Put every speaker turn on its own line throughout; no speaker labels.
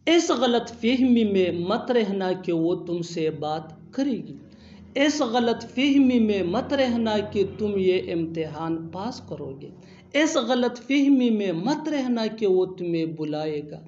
اس غلط فہمی میں مت رہنا کہ وہ تم سے بات کرے گی، اس غلط فہمی میں مت رہنا کہ تم یہ امتحان پاس کرو گے، اس غلط فہمی میں مت رہنا کہ وہ تمہیں بلائے گا،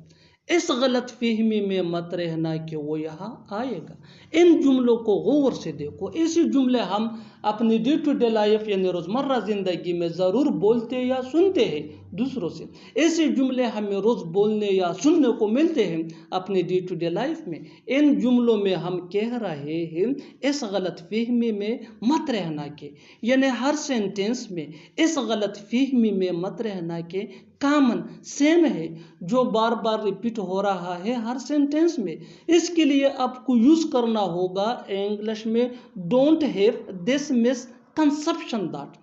اس غلط فہمی میں مت رہنا کہ وہ یہاں آئے گا۔ ان جملوں کو غور سے دیکھو، ایسی جملے ہم اپنی ڈے ٹو ڈے لائف یعنی روزمرہ زندگی میں ضرور بولتے یا سنتے ہیں دوسروں سے، ایسے جملے ہمیں روز بولنے یا سننے کو ملتے ہیں اپنی ڈے ٹو ڈے لائف میں۔ ان جملوں میں ہم کہہ رہے ہیں اس غلط فہمی میں مت رہنا کے، یعنی ہر سینٹینس میں اس غلط فہمی میں مت رہنا کے کامن سیم ہے جو بار بار ریپیٹ ہو رہا ہے ہر سینٹینس میں۔ اس کے لیے آپ کو یوز کرنا ہوگا انگلش میں don't have this misconception that,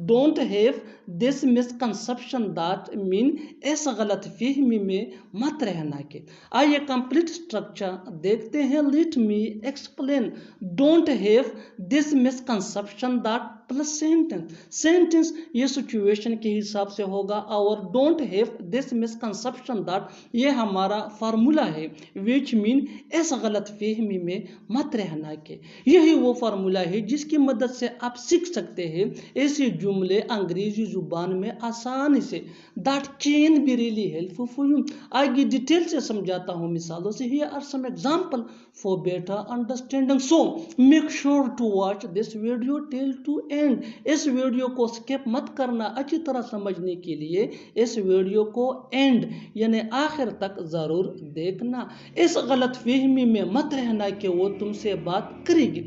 don't have this misconception that مین اس غلط فہمی میں مت رہنا کے۔ آئیے کمپلیٹ سٹرکچر دیکھتے ہیں۔ Let me explain don't have this misconception that plus sentence, sentence یہ سچویشن کے حساب سے ہوگا اور don't have this misconception that یہ ہمارا فارمولا ہے وچ مین اس غلط فہمی میں مت رہنا کے۔ یہی وہ فارمولا ہے جس کی مدد سے آپ سیکھ سکتے ہیں ایسے جملے انگریزی زبان میں آسانی سے that can be really helpful for you۔ آگے ڈیٹیل سے سمجھاتا ہوں مثالوں سے۔ Here are some examples for better understanding, so make sure to watch this video till to end۔ اس ویڈیو کو سکپ مت کرنا، اچھی طرح سمجھنے کے لیے اس ویڈیو کو اینڈ یعنی آخر تک ضرور دیکھنا۔ اس غلط فہمی میں مت رہنا کہ وہ تم سے بات کرے گی۔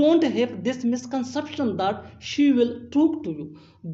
Don't have this misconception that she will talk to you۔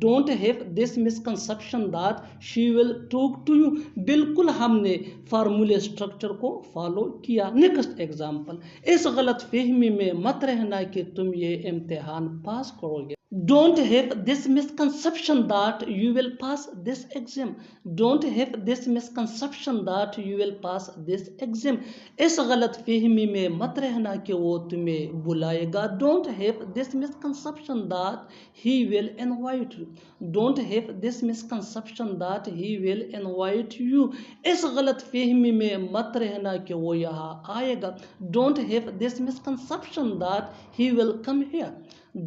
Don't have this misconception that she will talk to you۔ بالکل ہم نے فارمولے سٹرکچر کو فالو کیا۔ نیکسٹ ایگزامپل، اس غلط فہمی میں مت رہنا کہ تم یہ امتحان پاس کرو گے۔ Don't have this misconception that you will pass this exam۔ Don't have this misconception that you will pass this exam۔ اس غلط فہمی میں مت رہنا کہ وہ تمہیں بلائے گا۔ Don't have this misconception that he will invite you۔ Don't have this misconception that he will invite you۔ اس غلط فہمی میں مت رہنا کہ وہ یہاں آئے گا۔ Don't have this misconception that he will come here۔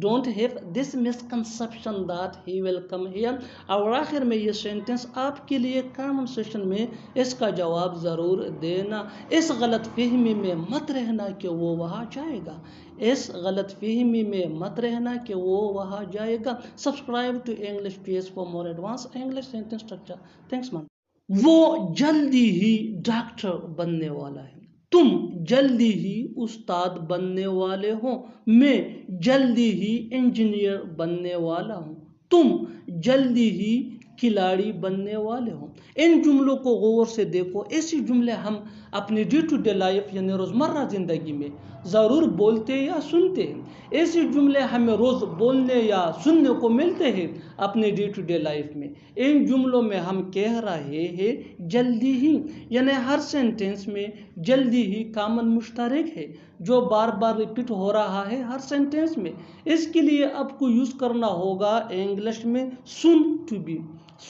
Don't have this misconception that he will come here۔ اور آخر میں یہ سینٹنس آپ کے لیے کامن سیشن میں اس کا جواب ضرور دینا۔ اس غلط فہمی میں مت رہنا کہ وہ وہاں جائے گا۔ اس غلط فہمی میں مت رہنا کہ وہ وہاں جائے گا۔ Subscribe to English page for more advance English sentence structure. Thanks man. وہ جلدی ہی ڈاکٹر بننے والا ہے۔ تم جلدی ہی استاد بننے والے ہو۔ میں جلدی ہی انجینئر بننے والا ہوں۔ تم جلدی ہی کھلاڑی بننے والے ہوں۔ ان جملوں کو غور سے دیکھو، ایسی جملے ہم اپنی ڈے ٹو ڈے لائف یعنی روزمرہ زندگی میں ضرور بولتے یا سنتے ہیں۔ ایسی جملے ہمیں روز بولنے یا سننے کو ملتے ہیں اپنے ڈے ٹو ڈے لائف میں۔ ان جملوں میں ہم کہہ رہے ہیں جلدی ہی، یعنی ہر سینٹینس میں جلدی ہی کامن مشترک ہے جو بار بار ریپیٹ ہو رہا ہے ہر سینٹینس میں۔ اس کے لیے آپ کو یوز کرنا ہوگا انگلش میں soon to be.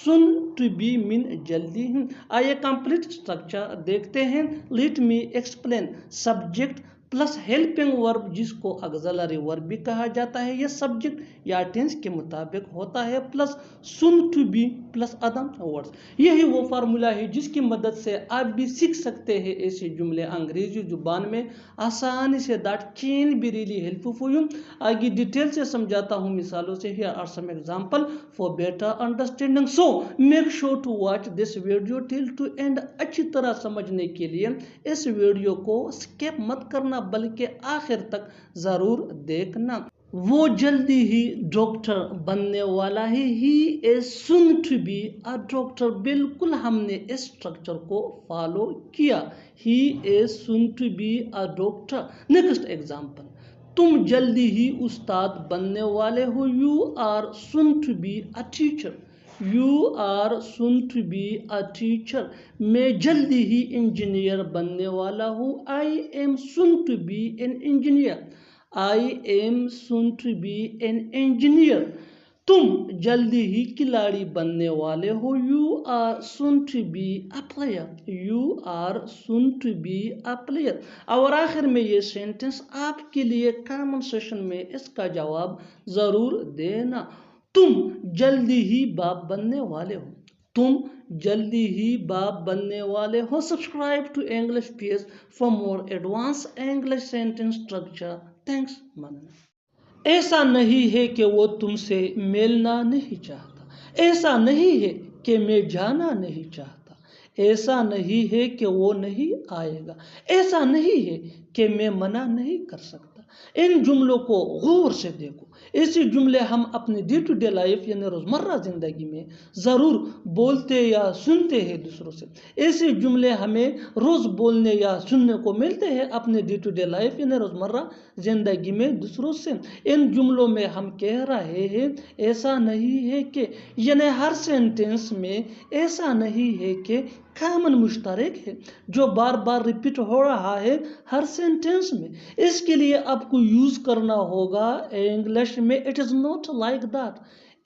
Soon to be مین جلدی ہی۔ آئیے کمپلیٹ سٹرکچر دیکھتے ہیں۔ Let me explain subject plus helping verb جس کو آگزیلری ورب بھی کہا جاتا ہے، یہ سبجیکٹ یا ٹینس کے مطابق ہوتا ہے plus soon to be plus other words. یہی وہ فارمولا ہے جس کی مدد سے آپ بھی سیکھ سکتے ہیں ایسے جملے انگریزی زبان میں آسانی سے۔ That can be really helpful for you. آگے ڈیٹیل سے سمجھاتا ہوں مثالوں سے۔ Here are some examples for better understanding, so make sure to watch this video till to end۔ اچھی طرح سمجھنے کے لیے اس ویڈیو کو سکپ مت کرنا بلکہ آخر تک ضرور دیکھنا۔ وہ جلدی ہی ڈاکٹر بننے والا ہے۔ He is soon to be a doctor۔ بالکل ہم نے اس سٹرکچر کو فالو کیا۔ He is soon to be a doctor۔ Next example, تم جلدی ہی استاد بننے والے ہو۔ You are soon to be a teacher۔ You are soon to be a teacher۔ میں جلدی ہی انجینئر بننے والا ہوں۔ I am soon to be an engineer۔ I am soon to be an engineer۔ तुम जल्दी ही खिलाड़ी बनने वाले हो. You are soon to be a player. You are soon to be a player. और आखिर में ये सेंटेंस आपके लिए कॉमन सेशन में इसका जवाब जरूर देना. तुम जल्दी ही बाप बनने वाले हो. तुम जल्दी ही बाप बनने वाले हो. Subscribe to English page for more advance English sentence structure. Thanks मानना. ऐसा नहीं है कि वो तुमसे मिलना नहीं चाहता. ऐसा नहीं है कि मैं जाना नहीं चाहता. ऐसा नहीं है कि वो नहीं आएगा. ऐसा नहीं है कि मैं मना नहीं कर सकता. इन जुमलों को गौर से देखो. ऐसे जुमले हम अपनी डे टू डे लाइफ यानी रोज़मर्रा ज़िंदगी में ज़रूर बोलते या सुनते हैं दूसरों से. ऐसे जुमले हमें रोज़ बोलने या सुनने को मिलते हैं अपने डे टू डे लाइफ यानी रोज़मर्रा ज़िंदगी में दूसरों से. इन जुमलों में हम कह रहे हैं ऐसा नहीं है कि, यानी हर सेंटेंस में ऐसा नहीं है कि कॉमन मुश्तरक है जो बार बार रिपीट हो रहा है हर सेंटेंस में. इसके लिए आपको यूज़ करना होगा इंग्लिश में it is not like that.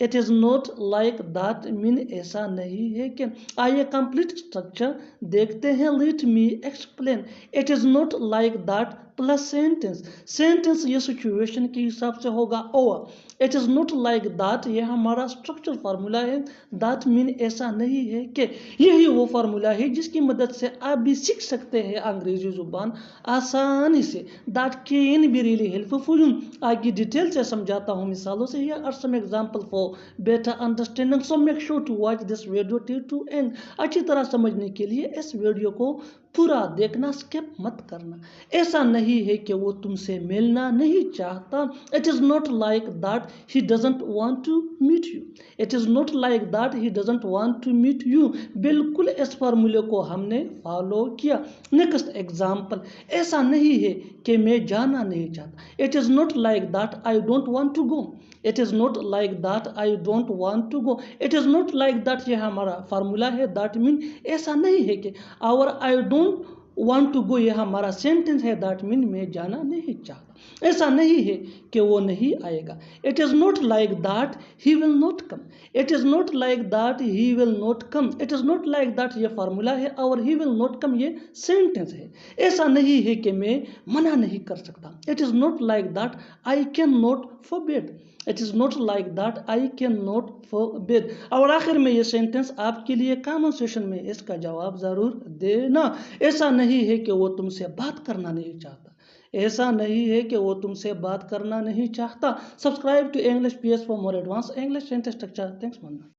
It is not like that mean ऐसा नहीं है कि. आइए कंप्लीट स्ट्रक्चर देखते हैं. Let me explain. It is not like that plus sentence. Sentence ये सिचुएशन के हिसाब से होगा और it is not like that ये हमारा स्ट्रक्चर फार्मूला है. दैट मीन ऐसा नहीं है कि. यही वो फार्मूला है जिसकी मदद से आप भी सीख सकते हैं अंग्रेजी जुबान आसानी से. That can be really helpful for you. आगे डिटेल से समझाता हूँ मिसालों से. Here are some example for better understanding. So make sure to watch this video till to end. अच्छी तरह समझने के लिए इस वीडियो को पूरा देखना, स्किप मत करना. ऐसा नहीं है कि वो तुमसे मिलना नहीं चाहता. It is not like that he doesn't want to meet you. It is not like that he doesn't want to meet you. बिल्कुल इस फार्मूले को हमने फॉलो किया. Next example. ऐसा नहीं है कि मैं जाना नहीं चाहता. It is not like that I don't want to go. It is not like that I don't want to go. It is not like that ये हमारा फार्मूला है. दैट मीन ऐसा नहीं है कि. और I don't want to go ये हमारा सेंटेंस है. दैट मीन मैं जाना नहीं चाहता. ऐसा नहीं है कि वो नहीं आएगा. It is not like that he will not come. It is not like that he will not come. It is not like that ये फार्मूला है और ही विल नॉट कम ये सेंटेंस है. ऐसा नहीं है कि मैं मना नहीं कर सकता. It is not like that I can not forbid. It is not like that I can not forbid. और आखिर में ये सेंटेंस आपके लिए कॉमन सेशन में इसका जवाब ज़रूर देना. ऐसा नहीं है कि वो तुमसे बात करना नहीं चाहता. ऐसा नहीं है कि वो तुमसे बात करना नहीं चाहता. Subscribe to English PS for more advance English sentence structure. Thanks मानना.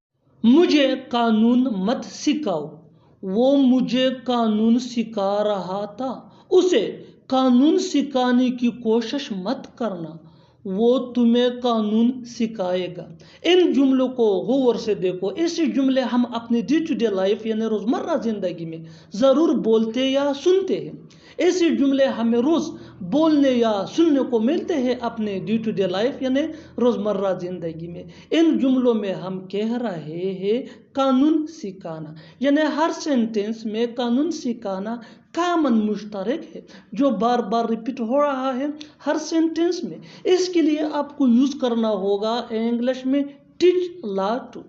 मुझे कानून मत सिखाओ. वो मुझे कानून सिखा रहा था. उसे कानून सिखाने की कोशिश मत करना. वो तुम्हें कानून सिखाएगा. इन जुमलों को गौर से देखो. ऐसे जुमले हम अपनी डे टू डे लाइफ यानी रोज़मर्रा ज़िंदगी में ज़रूर बोलते या सुनते हैं. ऐसे जुमले हमें रोज़ बोलने या सुनने को मिलते हैं अपने डे टू डे लाइफ यानी रोज़मर्रा ज़िंदगी में. इन जुमलों में हम कह रहे हैं कानून सिखाना, यानी हर सेंटेंस में कानून सिखाना कॉमन मुश्तरक है जो बार बार रिपीट हो रहा है हर सेंटेंस में. इसके लिए आपको यूज़ करना होगा इंग्लिश में teach law to.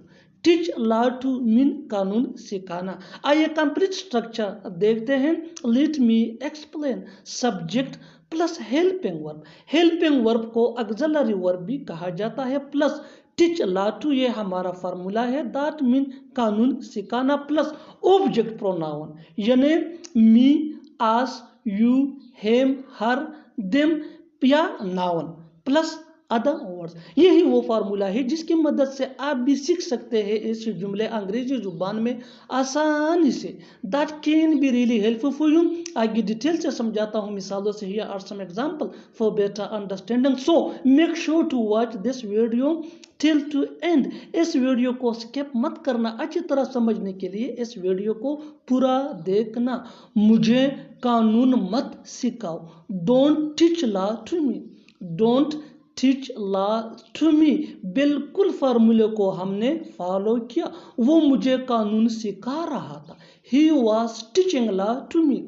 Teach law to mean कानून सिखाना. आइए कंप्लीट स्ट्रक्चर देखते हैं. Let me explain. Subject plus helping verb. Helping verb को ऑक्सिलरी वर्ब भी कहा जाता है. प्लस टीच लॉ टू ये हमारा फार्मूला है. दैट मीन कानून सिखाना. प्लस ऑब्जेक्ट प्रोनाउन यानी मी, आस, यू, हिम, हर, देम या नाउन प्लस अदर वर्ड्स. यही वो फार्मूला है जिसकी मदद से आप भी सीख सकते हैं ऐसे जुमले अंग्रेजी जुबान में आसानी से. That can be really helpful for you. आगे डिटेल से समझाता हूँ मिसालों से. Here are some example for better understanding. So make sure to watch this video till to end. इस वीडियो को स्किप मत करना. अच्छी तरह समझने के लिए इस वीडियो को पूरा देखना. मुझे कानून मत सिखाओ. Don't teach law to me. Don't teach law to me. बिल्कुल फार्मूले को हमने फॉलो किया. वो मुझे कानून सिखा रहा था. He was teaching law to me.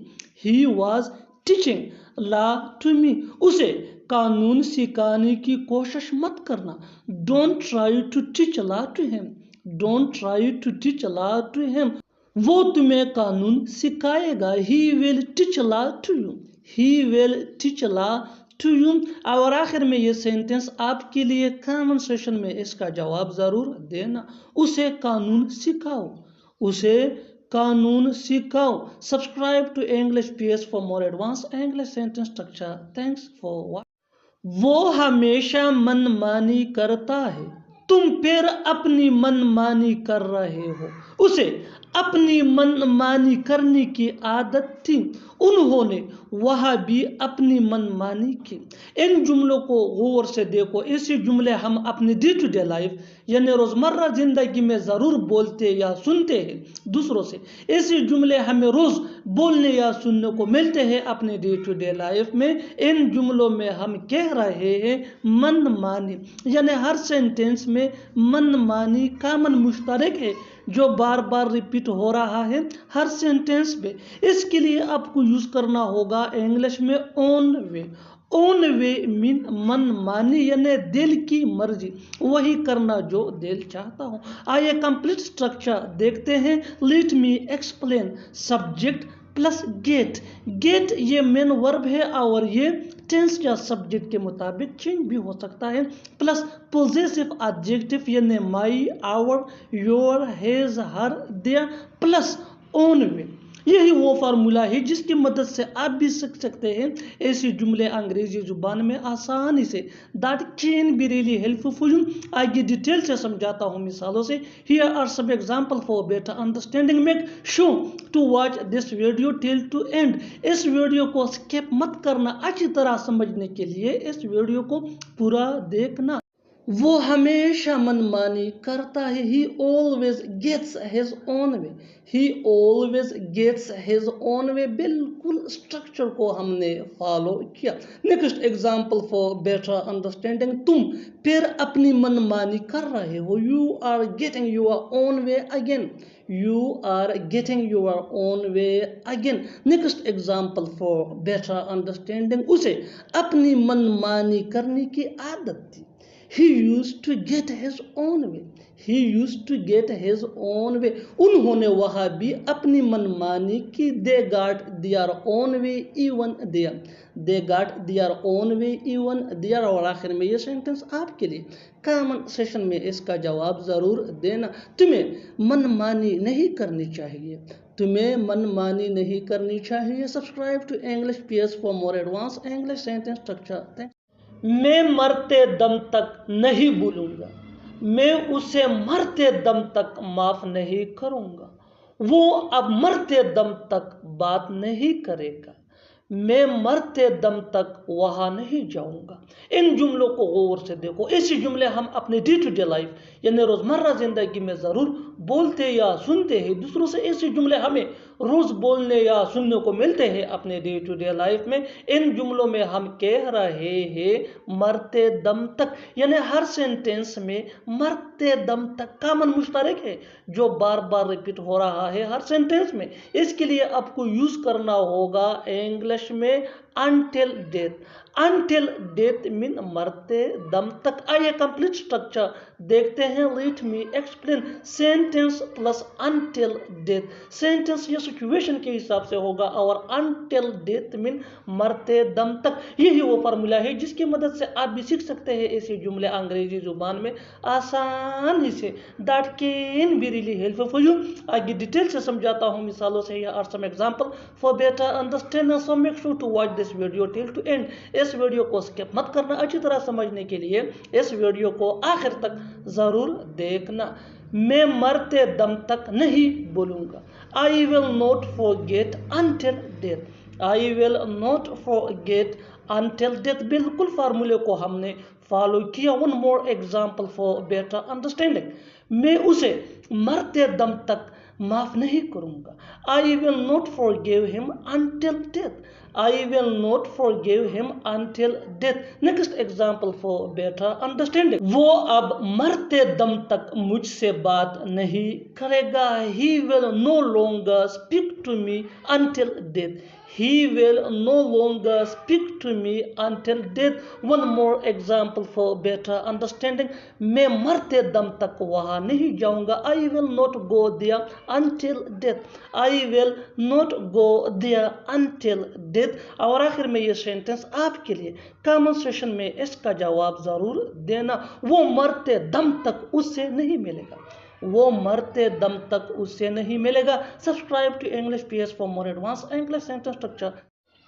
He was teaching law to me. उसे कानून सिखाने की कोशिश मत करना। Don't try to teach law to him, don't try to teach law to him. वो तुम्हें कानून सिखाएगा, he will teach law to you, he will teach law to you. और आखिर में ये सेंटेंस आपके लिए कमेंट सेशन में इसका जवाब ज़रूर देना। उसे कानून सिखाओ, उसे कानून सिखाओ। Subscribe to English PS for more advance English sentence structure. Thanks for watching. वो हमेशा मनमानी करता है, तुम फिर अपनी मनमानी कर रहे हो। उसे अपनी मनमानी करने की आदत थी, उन्होंने वह भी अपनी मनमानी की। इन जुमलों को गौर से देखो। ऐसे जुमले हम अपनी डे टू डे लाइफ यानी रोज़मर्रा ज़िंदगी में ज़रूर बोलते या सुनते हैं दूसरों से। ऐसे जुमले हमें रोज़ बोलने या सुनने को मिलते हैं अपने डे टू डे लाइफ में। इन जुमलों में हम कह रहे हैं मनमानी, यानी हर सेंटेंस में मनमानी कॉमन मुश्तरक है जो बार बार रिपीट हो रहा है हर सेंटेंस में। इसके लिए आपको यूज़ करना होगा इंग्लिश में own way. Own way mean मनमानी यानी दिल की मर्जी, वही करना जो दिल चाहता हो। आइए कंप्लीट स्ट्रक्चर देखते हैं। Let me explain. Subject plus get. Get ये मेन वर्ब है और ये टेंस या सब्जेक्ट के मुताबिक चेंज भी हो सकता है। प्लस पोजेसिव एडजेक्टिव यानी my, our, your, his, her, their plus own way. यही वो फार्मूला है जिसकी मदद से आप भी सीख सकते हैं ऐसे जुमले अंग्रेजी जुबान में आसानी से। That can be really helpful for you. आगे डिटेल से समझाता हूँ मिसालों से। Here are some example for better understanding. Make sure to watch this video till to end. इस वीडियो को स्किप मत करना, अच्छी तरह समझने के लिए इस वीडियो को पूरा देखना। वो हमेशा मनमानी करता है। He always gets his own way. He always gets his own way. बिल्कुल स्ट्रक्चर को हमने फॉलो किया। Next example for better understanding. तुम फिर अपनी मनमानी कर रहे हो। You are getting your own way again. You are getting your own way again. Next example for better understanding. उसे अपनी मनमानी करने की आदत थी। He used to get his own way. He used to get his own way. उन्होंने वहाँ भी अपनी मनमानी की। They got their own way even there. They got their own way even there। और आखिर में ये सेंटेंस आपके लिए कमेंट सेशन में इसका जवाब ज़रूर देना। तुम्हें मनमानी नहीं करनी चाहिए, तुम्हें मनमानी नहीं करनी चाहिए। Subscribe to English PS for more advance English sentence structure. Thanks. मैं मरते दम तक नहीं भूलूंगा, मैं उसे मरते दम तक माफ नहीं करूंगा। वो अब मरते दम तक बात नहीं करेगा, मैं मरते दम तक वहां नहीं जाऊंगा। इन जुमलों को गौर से देखो। ऐसे जुमले हम अपने डे टू डे लाइफ यानी रोजमर्रा जिंदगी में जरूर बोलते या सुनते हैं दूसरों से। ऐसे जुमले हमें रोज बोलने या सुनने को मिलते हैं अपने डे टू डे लाइफ में। इन जुमलों में हम कह रहे हैं मरते दम तक, यानी हर सेंटेंस में मरते दम तक कॉमन मुश्तरक है जो बार बार रिपीट हो रहा है हर सेंटेंस में। इसके लिए आपको यूज करना होगा इंग्लिश में until death। until death mean मरते दम तक। आइए कंप्लीट स्ट्रक्चर देखते हैं। Let me explain. Sentence plus until death। Sentence या सिचुएशन के हिसाब से होगा और until death मीन मरते दम तक। यही वो फार्मूला है जिसकी मदद से आप भी सीख सकते हैं ऐसे जुमले अंग्रेजी जुबान में आसानी से। That can be really helpful for you. आगे डिटेल से समझाता हूँ मिसालों से। या are some example for better understanding. So make sure to watch this video till to end. इस वीडियो को स्किप मत करना, अच्छी तरह समझने के लिए इस वीडियो को आखिर तक जरूर देखना। मैं मरते दम तक नहीं भूलूंगा। I will not forget until death. I will not forget until death. बिल्कुल फार्मूले को हमने फॉलो किया। One more example for better understanding. मैं उसे मरते दम तक माफ नहीं करूंगा। I will not forgive him until death. I will not forgive him until death. Next example for better understanding. वो अब मरते दम तक मुझसे बात नहीं करेगा। He will no longer speak to me until death. He will no longer speak to me until death. One more example for better understanding. मैं मरते दम तक वहाँ नहीं जाऊँगा. I will not go there until death. I will not go there until death. और आखिर में ये सेंटेंस आपके लिए कमेंट सेक्शन में इसका जवाब ज़रूर देना. वो मरते दम तक उससे नहीं मिलेगा. वो मरते दम तक उससे नहीं मिलेगा. Subscribe to English PS for more advance English sentence structure.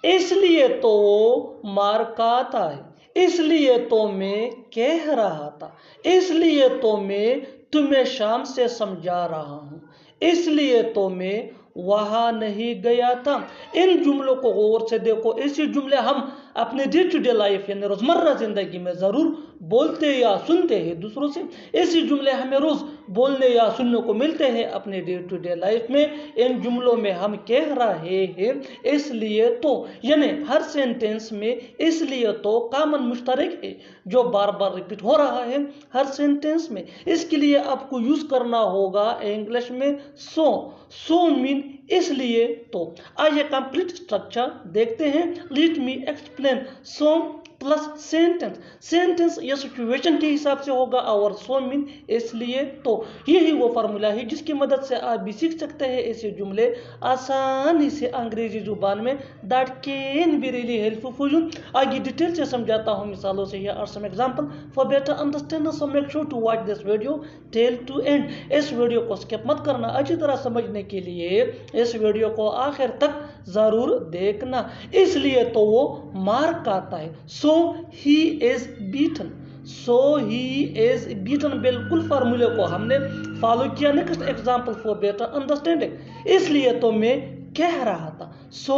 इसलिए तो वो मार खाता है, इसलिए तो मैं कह रहा था, इसलिए तो मैं तुम्हें शाम से समझा रहा हूँ, इसलिए तो मैं वहाँ नहीं गया था. इन जुमलों को गौर से देखो. ऐसे जुमले हम अपने डे टू डे लाइफ यानी रोज़मर्रा ज़िंदगी में ज़रूर बोलते या सुनते हैं दूसरों से. ऐसे जुमले हमें रोज़ बोलने या सुनने को मिलते हैं अपने डे टू डे लाइफ में. इन जुमलों में हम कह रहे हैं इसलिए तो, यानी हर सेंटेंस में इसलिए तो कॉमन मुश्तरक है जो बार बार रिपीट हो रहा है हर सेंटेंस में. इसके लिए आपको यूज़ करना होगा इंग्लिश में सो. सो मीन इसलिए तो. आइए कंप्लीट स्ट्रक्चर देखते हैं. Let me explain. So plus sentence. Sentence या सिचुएशन के हिसाब से होगा और सो मीन इसलिए तो. यही वो फार्मूला है जिसकी मदद से आप भी सीख सकते हैं ऐसे जुमले आसानी से अंग्रेजी जुबान में. That can be really helpful for you. आगे डिटेल से समझाता हूँ मिसालों से. Here are some example for better understanding. So make sure to watch this video till to end. इस वीडियो को स्किप मत करना. अच्छी तरह समझने के लिए इस वीडियो को आखिर तक जरूर देखना. इसलिए तो वो मार खाता है. सो he is beaten. So he is beaten. बिल्कुल फार्मूले को हमने फॉलो किया. Next example for better understanding. इसलिए तो मैं कह रहा था. So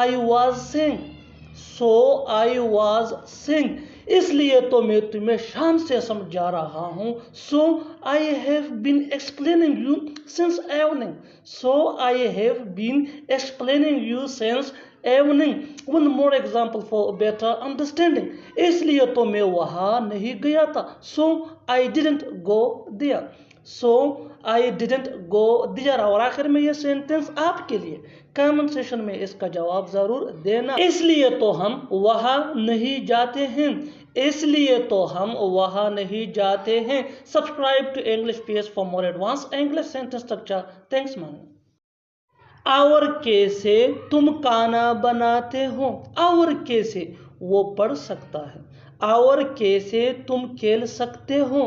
I was saying. So I was saying. इसलिए तो मैं तुम्हें शाम से समझा रहा हूँ. So I have been explaining you since evening. So I have been explaining you since evening. One more example for better understanding. इसलिए तो मैं वहाँ नहीं गया था. So I didn't go there. So I didn't go there. और आखिर में ये सेंटेंस आपके लिए कमेंट सेक्शन में इसका जवाब जरूर देना. इसलिए तो हम वहाँ नहीं जाते हैं. इसलिए तो हम वहाँ नहीं जाते हैं. Subscribe to English PS for more advance English sentence structure. Thanks man. और कैसे तुम खाना बनाते हो. और कैसे वो पढ़ सकता है. और कैसे तुम खेल सकते हो.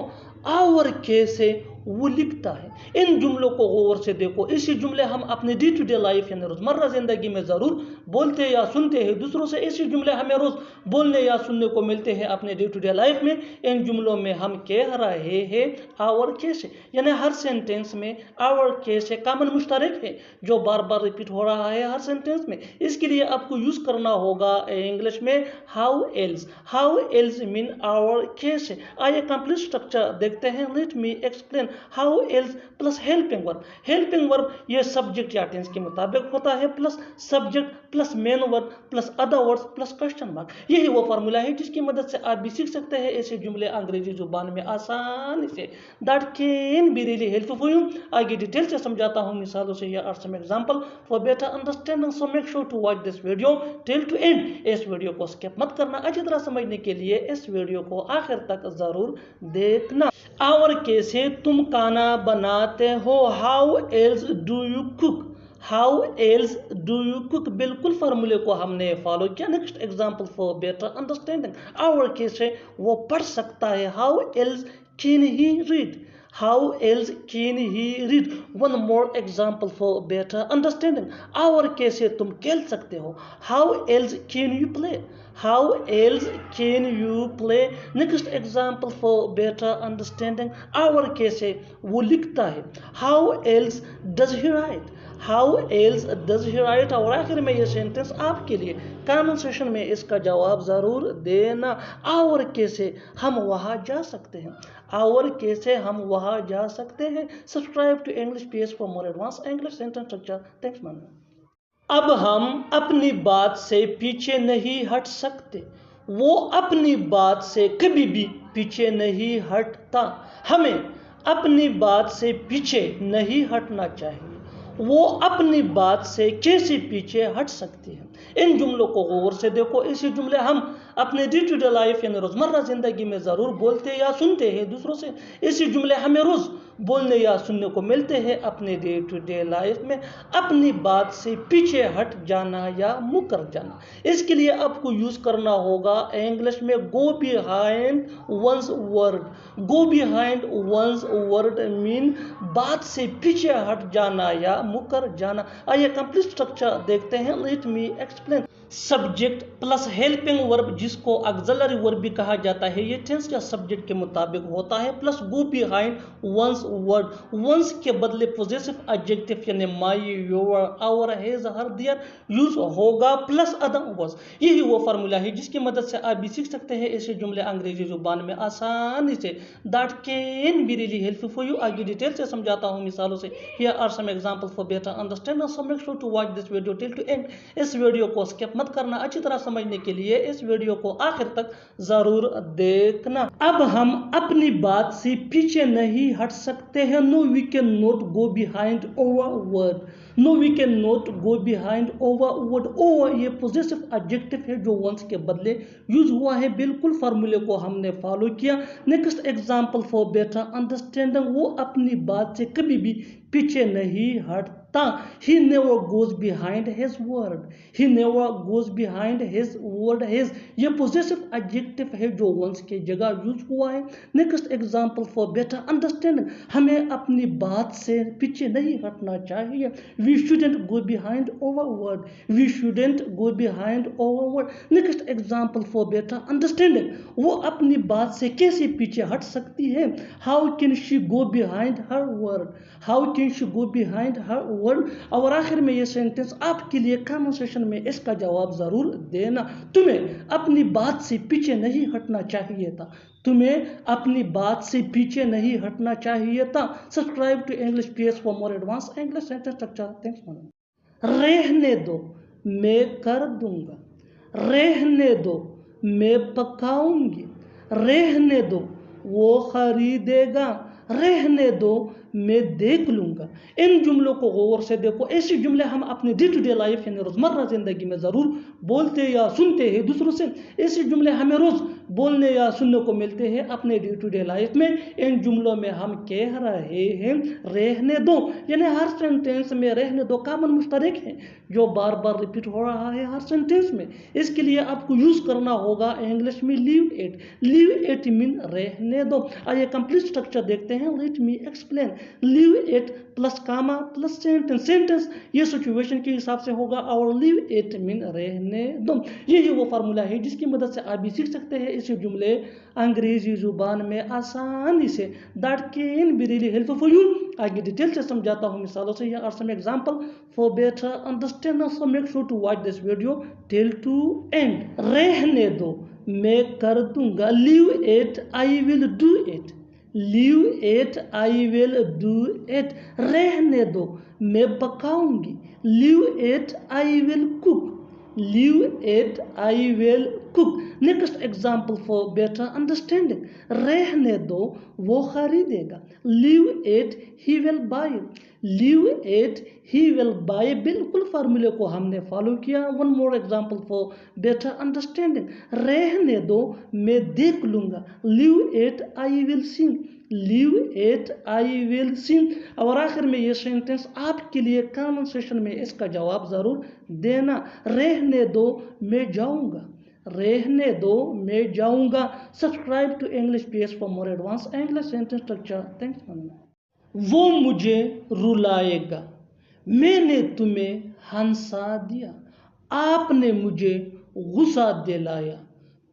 और कैसे वो लिखता है. इन जुमलों को गौर से देखो. ऐसे जुमले हम अपने डे टू डे लाइफ यानी रोज़मर्रा ज़िंदगी में ज़रूर बोलते या सुनते हैं दूसरों से. ऐसे जुमले हमें रोज़ बोलने या सुनने को मिलते हैं अपने डे टू डे लाइफ में. इन जुमलों में हम कह रहे हैं और कैसे, यानी हर सेंटेंस में और कैसे कॉमन मुश्तरक है जो बार बार रिपीट हो रहा है हर सेंटेंस में. इसके लिए आपको यूज़ करना होगा इंग्लिश में how else. How else mean और कैसे. आइए कंप्लीट स्ट्रक्चर देखते हैं. Let me explain. How else plus helping verb. Helping verb ये सब्जेक्ट या टेंस के मुताबिक होता है plus subject plus main verb plus other words plus question mark. यही वो फार्मूला है जिसकी मदद से आप भी सीख सकते हैं ऐसे जुमले अंग्रेजी जुबान में आसानी से. That can be really helpful for you. आगे डिटेल से समझाता हूँ मिसालों से. Here are some example for better understanding. So make sure to watch this video till to end. इस वीडियो को स्किप मत करना. अच्छी तरह समझने के लिए इस वीडियो को आखिर तक जरूर देखना. और कैसे तुम खाना बनाते हो. How else do you cook. How else do you cook. बिल्कुल फार्मूले को हमने फॉलो किया. Next example for better understanding. और कैसे वो पढ़ सकता है. How else can he read. How else can he read? One more example for better understanding. और कैसे तुम खेल सकते हो. How else can you play? How else can you play? Next example for better understanding. और कैसे वो लिखता है. How else does he write? How else does he write? और आखिर में ये सेंटेंस आपके लिए कमेंट सेक्शन में इसका जवाब ज़रूर देना. और कैसे हम वहाँ जा सकते हैं. और कैसे हम वहाँ जा सकते हैं. Subscribe to English PS for more advance English sentence structure. Thanks man. अब हम अपनी बात से पीछे नहीं हट सकते. वो अपनी बात से कभी भी पीछे नहीं हटता. हमें अपनी बात से पीछे नहीं हटना चाहिए. वो अपनी बात से कैसे पीछे हट सकती है. ان جملوں کو غور سے دیکھو. ایسے جملے ہم اپنے ڈے ٹو ڈے لائف یعنی روزمرہ زندگی میں ضرور بولتے یا سنتے ہیں دوسروں سے. ایسے جملے ہمیں روز بولنے یا سننے کو ملتے ہیں اپنے ڈے ٹو ڈے لائف میں. اپنی بات سے پیچھے ہٹ جانا یا مکر جانا. اس کے لیے آپ کو یوز کرنا ہوگا انگلش میں go behind one's word. go behind one's word mean بات سے پیچھے ہٹ جانا یا مکر جانا. آئیے کمپلیٹ اسٹرکچر دیکھتے ہیں. Let me explain. Subject plus helping verb جس کو آگزیلری ورب بھی کہا جاتا ہے, یہ ٹینس یا سبجیکٹ کے مطابق ہوتا ہے, plus go behind one's word. One's کے بدلے پوزیسو ایڈجیکٹو یعنی my, your, our, his, her, their use ہوگا پلس ادر ورڈز. یہی وہ فارمولا ہے جس کی مدد سے آپ بھی سیکھ سکتے ہیں ایسے جملے انگریزی زبان میں آسانی سے. That can be really help for you. آگے ڈیٹیل سے سمجھاتا ہوں مثالوں سے. Here are some example for better understand. So make sure to watch this video till to end. اس ویڈیو کو اسکپ مت کرنا. اچھی طرح سمجھنے کے لیے اس ویڈیو کو آخر تک ضرور دیکھنا. اب ہم اپنی بات سے پیچھے نہیں ہٹ سکتے ہیں. No we can not go behind over word. No we can not go behind over word. Over یہ پوزیسو ایڈجیکٹو ہے جو ونس کے بدلے یوز ہوا ہے. بالکل فارمولے کو ہم نے فالو کیا. Next example for better understanding. وہ اپنی بات سے کبھی بھی پیچھے نہیں ہٹتا. He never goes behind his word. He never goes behind his word. His یہ possessive adjective ہے جو once کے جگہ یوز ہوا ہے. Next example for better understanding. ہمیں اپنی بات سے پیچھے نہیں ہٹنا چاہیے. We shouldn't go behind our word. We shouldn't go behind our word. Next example for better understanding. وہ اپنی بات سے کیسے پیچھے ہٹ سکتی ہے. How can she go behind her word? How can she go behind her word? اور آخر میں یہ سینٹنس آپ کے لیے کامن سیشن میں اس کا جواب ضرور دینا. تمہیں اپنی بات سے پیچھے نہیں ہٹنا چاہیے تھا. تمہیں اپنی بات سے پیچھے نہیں ہٹنا چاہیے تھا. Subscribe to English piece for more advance English sentence structure. Thanks. رہنے دو میں کر دوں گا. رہنے دو میں پکاؤں گی. رہنے دو وہ خریدے گا. رہنے دو میں دیکھ لوں گا. ان جملوں کو غور سے دیکھو. ایسے جملے ہم اپنے ڈے ٹو ڈے لائف یعنی روزمرہ زندگی میں ضرور بولتے یا سنتے ہیں دوسروں سے. ایسے جملے ہمیں روز بولنے یا سننے کو ملتے ہیں اپنے ڈے ٹو ڈے لائف میں. ان جملوں میں ہم کہہ رہے ہیں رہنے دو یعنی ہر سینٹینس میں رہنے دو کامن مشترک ہے جو بار بار ریپیٹ ہو رہا ہے ہر سینٹینس میں. اس کے لیے آپ کو یوز کرنا ہوگا انگلش میں leave it. Leave it mean رہنے دو. آئیے کمپلیٹ اسٹرکچر دیکھتے ہیں. Let me explain. Leave it plus comma plus sentence. Sentence یہ سچویشن کے حساب سے ہوگا اور لیو اٹ مین رہنے دو. یہی وہ فارمولا ہے جس کی مدد سے آپ بھی سیکھ سکتے ہیں اسے جملے انگریزی زبان میں آسانی سے. That can be really help for you. آگے ڈیٹیل سے سمجھاتا ہوں مثالوں سے. Here are some example for better understand. So make sure to watch this video till to end. رہنے دو میں کر دوں گا. Leave it I will do it. Leave it I will do it. رہنے دو میں پکاؤں گی. Leave it I will cook. Leave it I will cook. Next example for better understanding. رہنے دو وہ خریدے گا. Leave it he will buy. Leave it he will buy. بالکل فارمولے کو ہم نے فالو کیا. One more example for better understanding. رہنے دو میں دیکھ لوں گا. Leave it I will C. Leave it I ول سی. اور آخر میں یہ سینٹنس آپ کے لیے کامن سیشن میں اس کا جواب ضرور دینا. رہنے دو میں جاؤں گا. رہنے دو میں جاؤں گا. Subscribe to English piece for more advance English sentence structure. Thanks. وہ مجھے رلائے گا. میں نے تمہیں ہنسا دیا. آپ نے مجھے غصہ دلایا.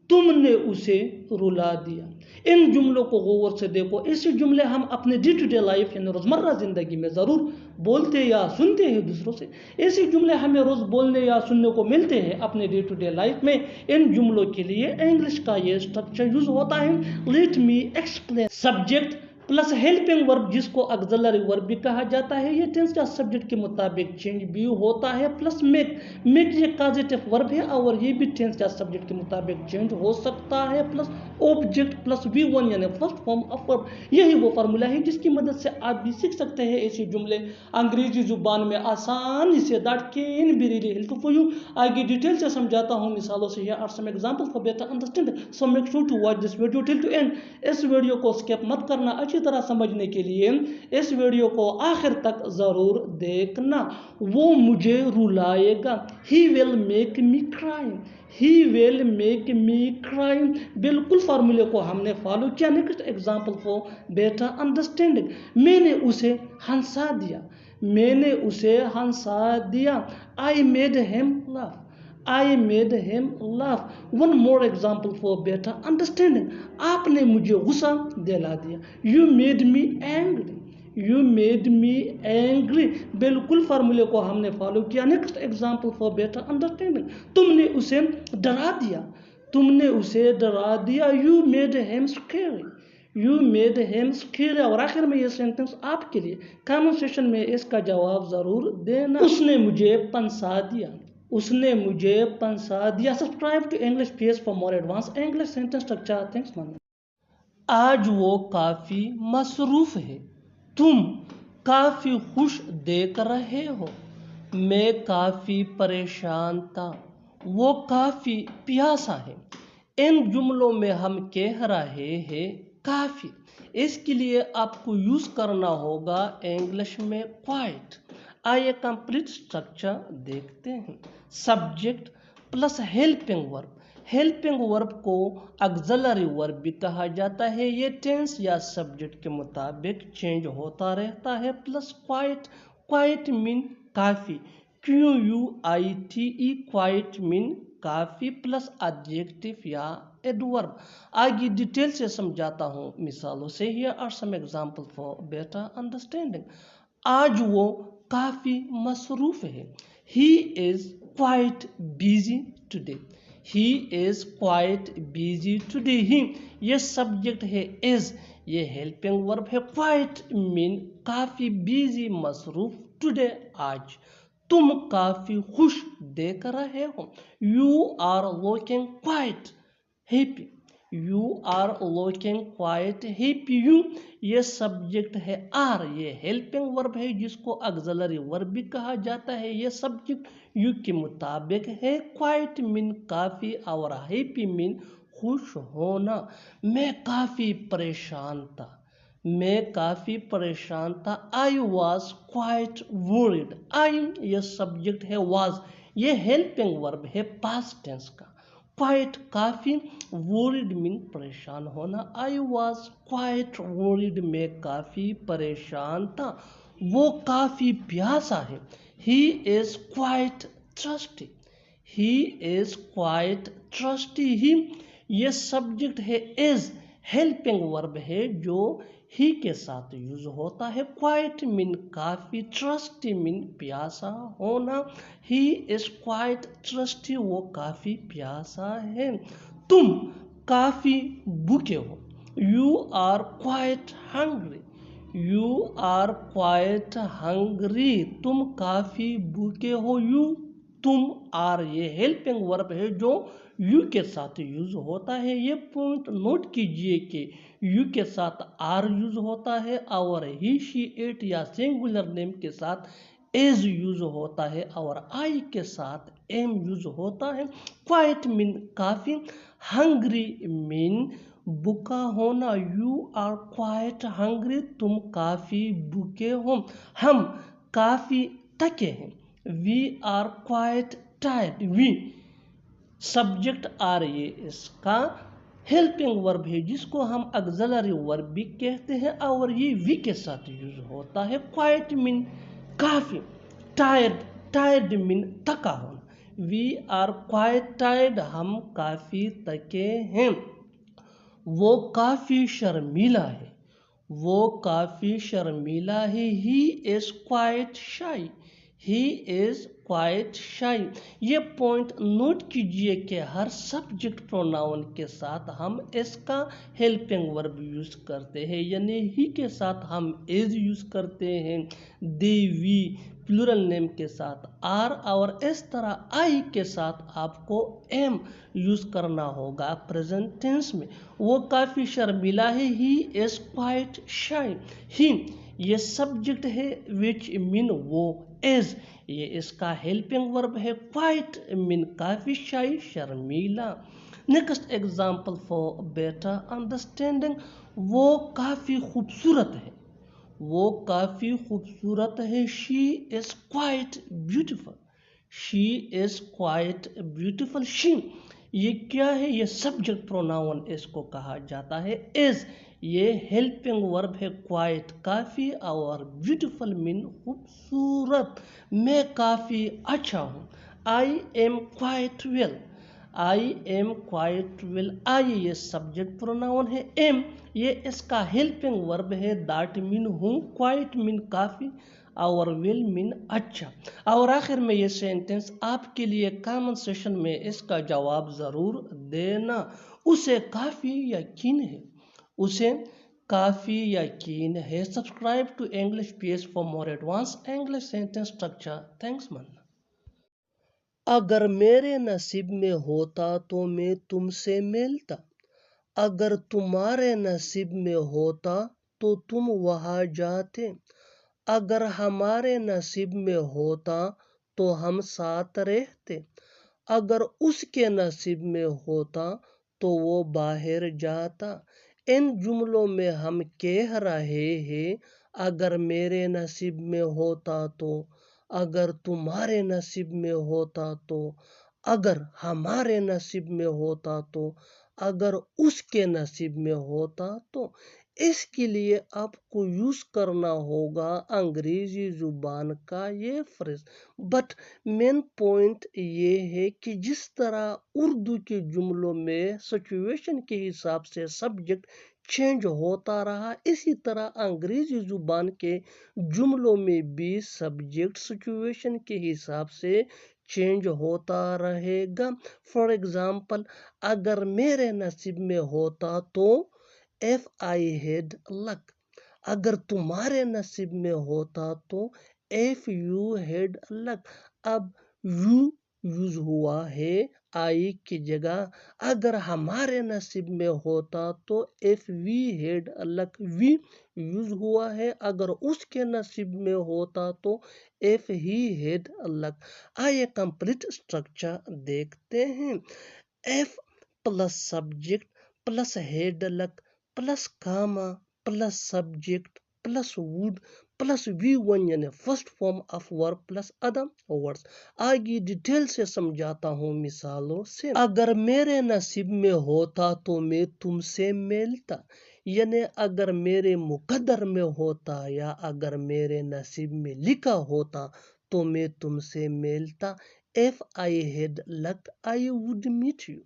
تم نے اسے رلا دیا. ان جملوں کو غور سے دیکھو. ایسے جملے ہم اپنے ڈے ٹو ڈے لائف یعنی روزمرہ زندگی میں ضرور بولتے یا سنتے ہیں دوسروں سے. ایسے جملے ہمیں روز بولنے یا سننے کو ملتے ہیں اپنے ڈے ٹو ڈے لائف میں. ان جملوں کے لیے انگلش کا یہ اسٹرکچر یوز ہوتا ہے. Late me explain. Subject plus helping verb जिसको ऑक्सिलरी वर्ब भी कहा जाता है, ये टेंस या सब्जेक्ट के मुताबिक चेंज भी होता है। प्लस मेक ये कॉजेटिव वर्ब है और ये भी टेंस या सब्जेक्ट के मुताबिक चेंज हो सकता है। प्लस ऑब्जेक्ट प्लस V1 यानी फर्स्ट फॉर्म ऑफ वर्ब, यही वो फार्मूला है जिसकी मदद से आप भी सीख सकते हैं ऐसे जुमले अंग्रेजी जुबान में आसानी से। That can be really helpful for you. आगे डिटेल से समझाता हूँ मिसालों से। Here are some examples for better understanding, so make sure to watch this video till to end। इस वीडियो को स्किप मत करना, अच्छी तरह समझने के लिए इस वीडियो को आखिर तक जरूर देखना। वो मुझे रुलाएगा, he will make me cry, he will make me cry। बिल्कुल फार्मूले को हमने फॉलो किया। Next example for better understanding, मैंने उसे हंसा दिया, मैंने उसे हंसा दिया। I made him laugh, I made him laugh। One more example for better understanding, आपने मुझे गुस्सा दिला दिया, you made me angry, you made me angry। बिल्कुल फार्मूले को हमने फॉलो किया। Next example for better understanding, तुमने उसे डरा दिया, तुमने उसे डरा दिया, you made him scary, you made him scary। और आखिर में ये सेंटेंस आपके लिए, कमेंट सेक्शन में इसका जवाब जरूर देना। उसने मुझे पंसा दिया, उसने मुझे पंसा दिया। Subscribe to English page for more advance English sentence structure. Thanks man. आज वो काफी मसरूफ है, तुम काफी खुश देख रहे हो, मैं काफी परेशान था, वो काफी प्यासा है। इन जुमलों में हम कह रहे हैं काफी, इसके लिए आपको यूज करना होगा इंग्लिश में क्वाइट। आइए कंप्लीट स्ट्रक्चर देखते हैं। Subject plus helping verb, helping verb को ऑक्सिलरी वर्ब भी कहा जाता है, ये टेंस या सब्जेक्ट के मुताबिक चेंज होता रहता है। प्लस क्वाइट, क्वाइट मीन काफी, QUITE, क्वाइट मीन काफी। प्लस एडजेक्टिव या एडवर्ब। आगे डिटेल से समझाता हूँ मिसालों से। Here are some examples for better understanding। आज वो काफी मसरूफ है, he is quite busy today, he is quite busy today। he ये सब्जेक्ट है, is ये हेल्पिंग वर्ब है, quite मीन काफी, busy मसरूफ, today आज। तुम काफी खुश देख रहे हो, you are looking quite happy, you are looking quite happy। you ये सब्जेक्ट है, आर ये हेल्पिंग वर्ब है जिसको ऑक्सिलरी वर्ब भी कहा जाता है, ये सब्जेक्ट यू के मुताबिक है। क्वाइट मीन काफी और हैप्पी मीन खुश होना। मैं काफी परेशान था, मैं काफी परेशान था। आई वॉज क्वाइट वरीड, आई ये सब्जेक्ट है, वॉज ये हेल्पिंग वर्ब है पास्ट टेंस का। क्वाइट काफी, वरीड मीन परेशान होना। आई वॉज क्वाइट वरीड, मैं काफी परेशान था। वो काफी प्यासा है, he is quite thirsty, he is quite thirsty. He ये सब्जेक्ट है, इज हेल्पिंग वर्ब है जो ही के साथ यूज होता है। क्वाइट मीन काफी, ट्रस्टी मीन प्यासा होना। ही इज क्वाइट ट्रस्टी, वो काफी प्यासा है। तुम काफी भूखे हो, you are quite hungry, you are quite hungry. तुम काफी भूखे हो, यू तुम आर ये हेल्पिंग वर्ब है जो यू के साथ यूज होता है। ये पॉइंट नोट कीजिए कि यू के साथ आर यूज होता है और ही शी इट या सिंगुलर नेम के साथ एज यूज होता है और आई के साथ एम यूज होता है। क्वाइट मीन काफी, हंग्री मीन भूखा होना। यू आर क्वाइट हंग्री, तुम काफी भूखे हो। हम काफी थके हैं, we are quite tired. We subject are ये इसका हेल्पिंग वर्ब है जिसको हम ऑक्सिलरी वर्ब भी कहते हैं और ये वी के साथ यूज होता है। क्वाइट मीन काफी, टायर्ड, टायर्ड मीन थका होना। वी आर क्वाइट टायर्ड, हम काफी थके हैं। वो काफी शर्मीला है, वो काफी शर्मीला है। ही इज क्वाइट शाई, He is quite shy. یہ پوائنٹ نوٹ کیجئے کہ ہر سبجیکٹ پروناؤن کے ساتھ ہم اس کا ہیلپنگ ورب یوز کرتے ہیں، یعنی ہی کے ساتھ ہم is یوز کرتے ہیں، they we پلورل نیم کے ساتھ are، اور اس طرح I کے ساتھ آپ کو am یوز کرنا ہوگا پریزنٹ ٹینس میں۔ وہ کافی شرمیلا ہے، he is quite shy. he یہ سبجیکٹ ہے which mean وہ، is یہ اس کا ہیلپنگ ورب ہے، quite mean coffee, shy Sharmila. Next example for better understanding, وہ کافی خوبصورت ہے، وہ کافی خوبصورت ہے، she is quite beautiful. she is quite beautiful. she یہ کیا ہے؟ یہ سبجیکٹ پروناؤن اس کو کہا جاتا ہے۔ is یہ ہیلپنگ ورب ہے، quite کافی، اور beautiful مین خوبصورت، میں کافی اچھا ہوں۔ I am quite well. I am quite well. I یہ سبجیکٹ پروناؤن ہے، am یہ اس کا ہیلپنگ ورب ہے، that مین ہوں، quite مین کافی، اور will مین اچھا۔ اور آخر میں یہ سینٹنس آپ کے لیے کامنٹ سیشن میں اس کا جواب ضرور دینا۔ اسے کافی یقین ہے، اسے کافی یقین ہے۔ Subscribe to English page for more advance English sentence structure. Thanks man. اگر میرے نصیب میں ہوتا تو میں تم سے ملتا، اگر تمہارے نصیب میں ہوتا تو تم وہاں جاتے، اگر ہمارے نصیب میں ہوتا تو ہم ساتھ رہتے، اگر اس کے نصیب میں ہوتا تو وہ باہر جاتا۔ ان جملوں میں ہم کہہ رہے ہیں اگر میرے نصیب میں ہوتا تو، اگر تمہارے نصیب میں ہوتا تو، اگر ہمارے نصیب میں ہوتا تو، اگر اس کے نصیب میں ہوتا تو۔ اس کے لیے آپ کو یوز کرنا ہوگا انگریزی زبان کا یہ فریز، بٹ مین پوائنٹ یہ ہے کہ جس طرح اردو کے جملوں میں سچویشن کے حساب سے سبجیکٹ چینج ہوتا رہا، اسی طرح انگریزی زبان کے جملوں میں بھی سبجیکٹ سچویشن کے حساب سے چینج ہوتا رہے گا۔ فار ایگزامپل، اگر میرے نصیب میں ہوتا تو if I had luck، اگر تمہارے نصیب میں ہوتا تو if you had luck۔ اب you یوز ہوا ہے I کی جگہ، اگر ہمارے نصیب میں ہوتا تو if we had luck we use ہوا ہے، اگر اس کے نصیب میں ہوتا تو if he had luck۔ آئیے کمپلیٹ اسٹرکچر دیکھتے ہیں۔ if plus subject plus had luck plus comma plus subject plus would plus V1 یعنی first form of verb plus other words. آگے ڈیٹیل سے سمجھاتا ہوں مثالوں سے۔ اگر میرے نصیب میں ہوتا تو میں تم سے ملتا، یعنی اگر میرے مقدر میں ہوتا یا اگر میرے نصیب میں لکھا ہوتا تو میں تم سے ملتا۔ if I had luck I would meet you۔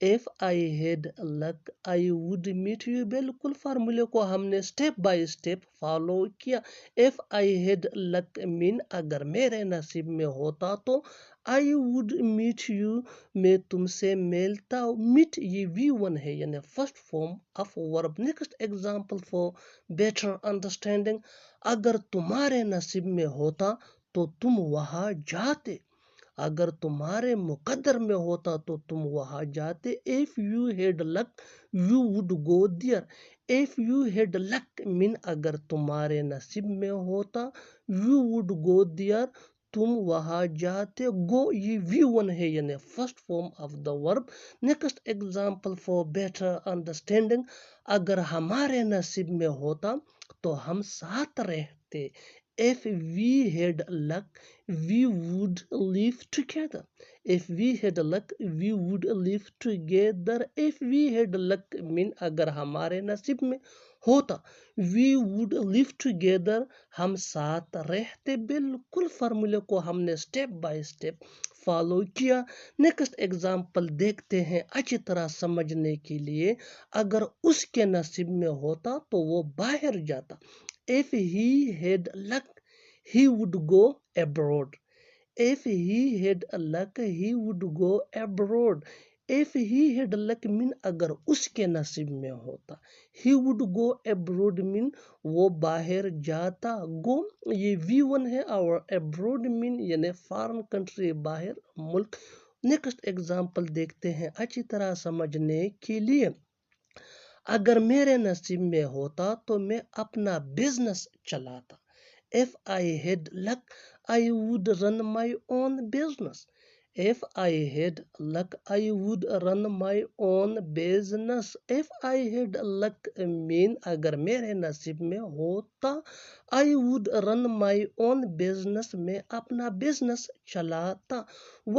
if I had luck I would meet you۔ بالکل فارمولے کو ہم نے سٹیپ بائی سٹیپ فالو کیا۔ if I had luck mean اگر میرے نصیب میں ہوتا تو I would meet you میں تم سے ملتا۔ meet یہ V1 ہے یعنی first form of verb. Next example for better understanding, اگر تمہارے نصیب میں ہوتا تو تم وہاں جاتے، اگر تمہارے مقدر میں ہوتا تو تم وہاں جاتے۔ if you had luck you would go there۔ if you had luck mean اگر تمہارے نصیب میں ہوتا you would go there تم وہاں جاتے۔ go یہ V1 ہے یعنی فرسٹ فارم آف دا ورب۔ Next example for better understanding, اگر ہمارے نصیب میں ہوتا تو ہم ساتھ رہتے۔ if we had luck we would live together۔ if we had luck we would live together۔ if we had luck mean اگر ہمارے نصیب میں ہوتا we would live together ہم ساتھ رہتے۔ بالکل فارمولے کو ہم نے سٹیپ بائی سٹیپ فالو کیا۔ نیکسٹ ایگزامپل دیکھتے ہیں اچھی طرح سمجھنے کے لیے۔ اگر اس کے نصیب میں ہوتا تو وہ باہر جاتا۔ if he had luck
he would go abroad. If he had luck, he would go abroad. If he had luck mean अगर उसके नसीब में होता. He would go abroad mean वो बाहर जाता. Go ये V1 है और abroad mean यानी foreign country बाहर मुल्क. नेक्स्ट एग्जाम्पल देखते हैं अच्छी तरह समझने के लिए. अगर मेरे नसीब में होता तो मैं अपना बिजनेस चलाता. If I had luck, I would run my own business. If I had luck, I would run my own business. If I had luck mean अगर मेरे नसीब में होता, I would run my own business. मैं अपना business चलाता.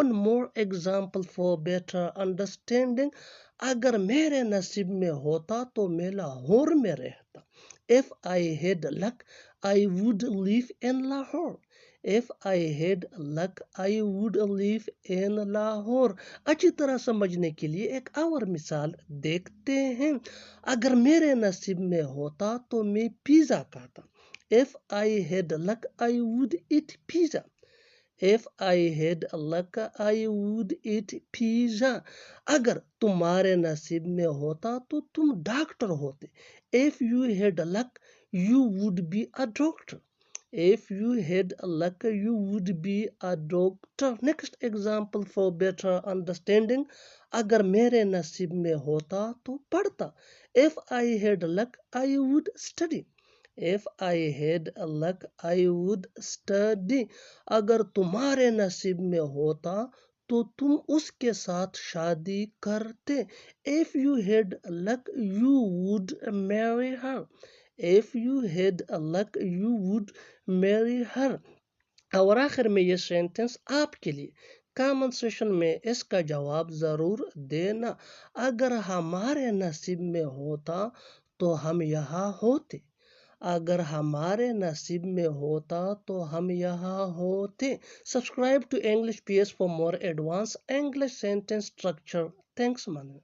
One more example for better understanding. अगर मेरे नसीब में होता तो मैं लाहौर में रहता. If I had luck, I would live in Lahore. If I had luck, I would live in Lahore. अच्छी तरह समझने के लिए एक और मिसाल देखते हैं. अगर मेरे नसीब में होता तो मैं पिज़्ज़ा खाता. If I had luck, I would eat pizza. If I had luck, I would eat pizza. अगर तुम्हारे नसीब में होता तो तुम डॉक्टर होते. If you had luck, you would be a doctor. If you had luck, you would be a doctor. Next example for better understanding. अगर मेरे नसीब में होता तो पढ़ता. If I had luck, I would study. If I had luck, I would study. अगर तुम्हारे नसीब में होता तो तुम उसके साथ शादी करते. If you had luck, you would marry her. If you had luck, you would marry her. और आखिर में ये सेंटेंस आपके लिए. कमेंट सेशन में इसका जवाब ज़रूर देना. अगर हमारे नसीब में होता तो हम यहाँ होते. अगर हमारे नसीब में होता तो हम यहाँ होते. Subscribe to English PS for more advanced English sentence structure. Thanks, Manu.